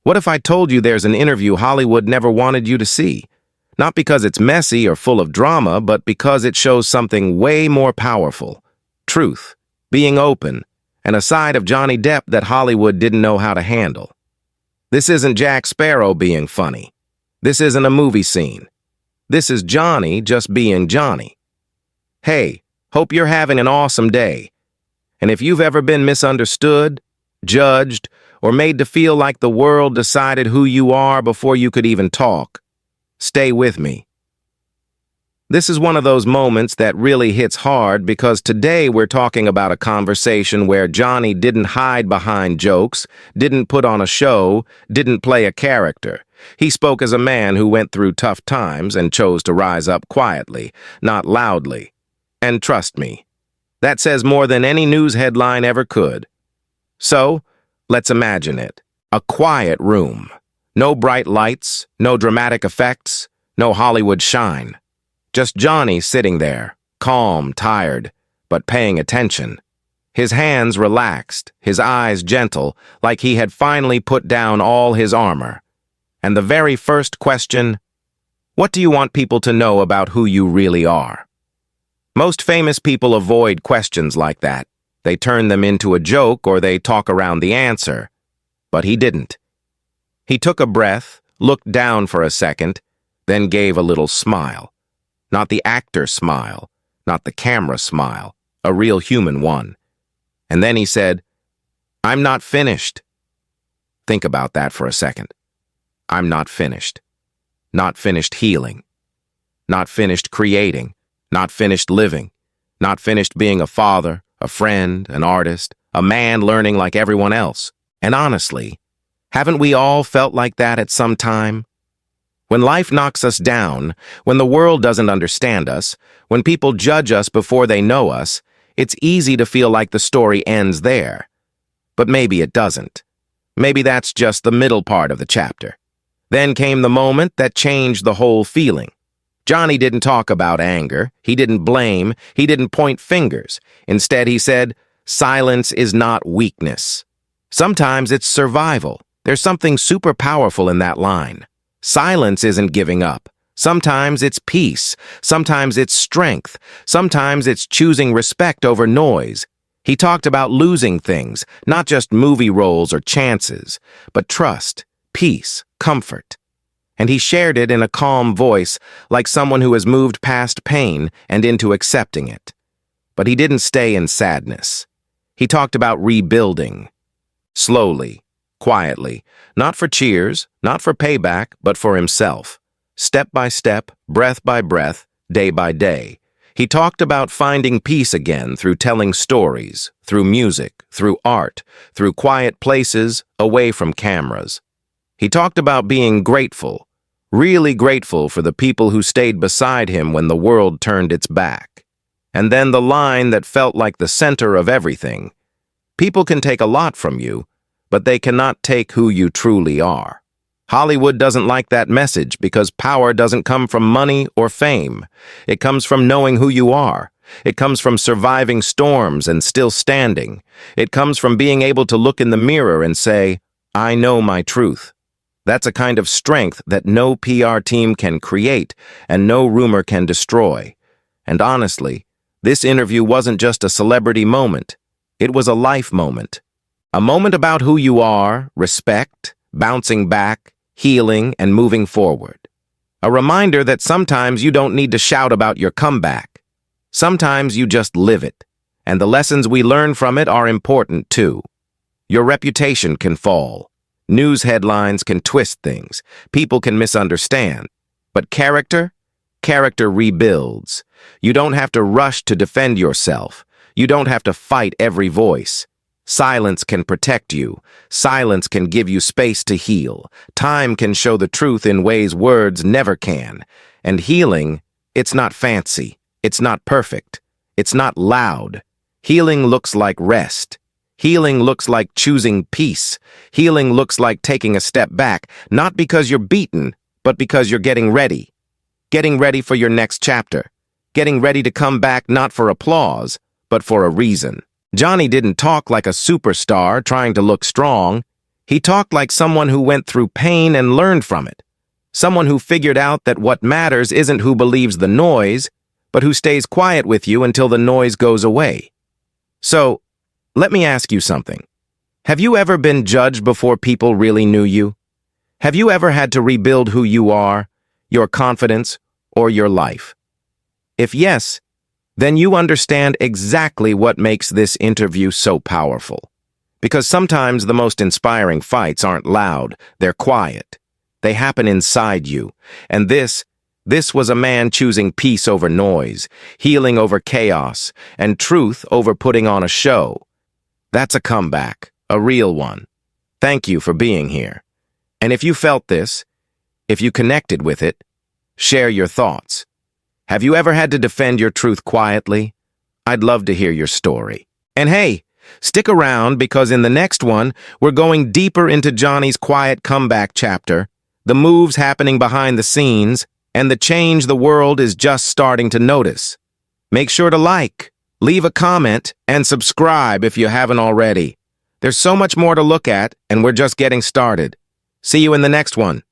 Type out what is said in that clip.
What if I told you there's an interview Hollywood never wanted you to see? Not because it's messy or full of drama, but because it shows something way more powerful. Truth, being open, and a side of Johnny Depp that Hollywood didn't know how to handle. This isn't Jack Sparrow being funny. This isn't a movie scene. This is Johnny just being Johnny. Hey, hope you're having an awesome day. And if you've ever been misunderstood, judged, or made to feel like the world decided who you are before you could even talk, stay with me. This is one of those moments that really hits hard because today we're talking about a conversation where Johnny didn't hide behind jokes, didn't put on a show, didn't play a character. He spoke as a man who went through tough times and chose to rise up quietly, not loudly. And trust me, that says more than any news headline ever could. So, let's imagine it. A quiet room. No bright lights, no dramatic effects, no Hollywood shine. Just Johnny sitting there, calm, tired, but paying attention. His hands relaxed, his eyes gentle, like he had finally put down all his armor. And the very first question, what do you want people to know about who you really are? Most famous people avoid questions like that. They turn them into a joke or they talk around the answer. But he didn't. He took a breath, looked down for a second, then gave a little smile. Not the actor smile, not the camera smile, a real human one. And then he said, "I'm not finished." Think about that for a second. I'm not finished. Not finished healing. Not finished creating. Not finished living. Not finished being a father, a friend, an artist, a man learning like everyone else. And honestly, haven't we all felt like that at some time? When life knocks us down, when the world doesn't understand us, when people judge us before they know us, it's easy to feel like the story ends there. But maybe it doesn't. Maybe that's just the middle part of the chapter. Then came the moment that changed the whole feeling. Johnny didn't talk about anger. He didn't blame. He didn't point fingers. Instead, he said, silence is not weakness. Sometimes it's survival. There's something super powerful in that line. Silence isn't giving up. Sometimes it's peace. Sometimes it's strength. Sometimes it's choosing respect over noise. He talked about losing things, not just movie roles or chances, but trust, peace, comfort. And he shared it in a calm voice, like someone who has moved past pain and into accepting it. But he didn't stay in sadness. He talked about rebuilding. Slowly, quietly, not for cheers, not for payback, but for himself. Step by step, breath by breath, day by day. He talked about finding peace again through telling stories, through music, through art, through quiet places, away from cameras. He talked about being grateful, really grateful for the people who stayed beside him when the world turned its back. And then the line that felt like the center of everything. People can take a lot from you, but they cannot take who you truly are. Hollywood doesn't like that message because power doesn't come from money or fame. It comes from knowing who you are. It comes from surviving storms and still standing. It comes from being able to look in the mirror and say, I know my truth. That's a kind of strength that no PR team can create and no rumor can destroy. And honestly, this interview wasn't just a celebrity moment. It was a life moment. A moment about who you are, respect, bouncing back, healing, and moving forward. A reminder that sometimes you don't need to shout about your comeback. Sometimes you just live it. And the lessons we learn from it are important too. Your reputation can fall. News headlines can twist things. People can misunderstand. But character rebuilds. You don't have to rush to defend yourself. You don't have to fight every voice. Silence can protect you. Silence can give you space to heal. Time can show the truth in ways words never can. And healing, it's not fancy. It's not perfect. It's not loud. Healing looks like rest. Healing looks like choosing peace. Healing looks like taking a step back, not because you're beaten, but because you're getting ready. Getting ready for your next chapter. Getting ready to come back not for applause, but for a reason. Johnny didn't talk like a superstar trying to look strong. He talked like someone who went through pain and learned from it. Someone who figured out that what matters isn't who believes the noise, but who stays quiet with you until the noise goes away. So, let me ask you something. Have you ever been judged before people really knew you? Have you ever had to rebuild who you are, your confidence, or your life? If yes, then you understand exactly what makes this interview so powerful. Because sometimes the most inspiring fights aren't loud, they're quiet. They happen inside you. And this was a man choosing peace over noise, healing over chaos, and truth over putting on a show. That's a comeback, a real one. Thank you for being here. And if you felt this, if you connected with it, share your thoughts. Have you ever had to defend your truth quietly? I'd love to hear your story. And hey, stick around because in the next one, we're going deeper into Johnny's quiet comeback chapter, the moves happening behind the scenes, and the change the world is just starting to notice. Make sure to like, leave a comment, and subscribe if you haven't already. There's so much more to look at, and we're just getting started. See you in the next one.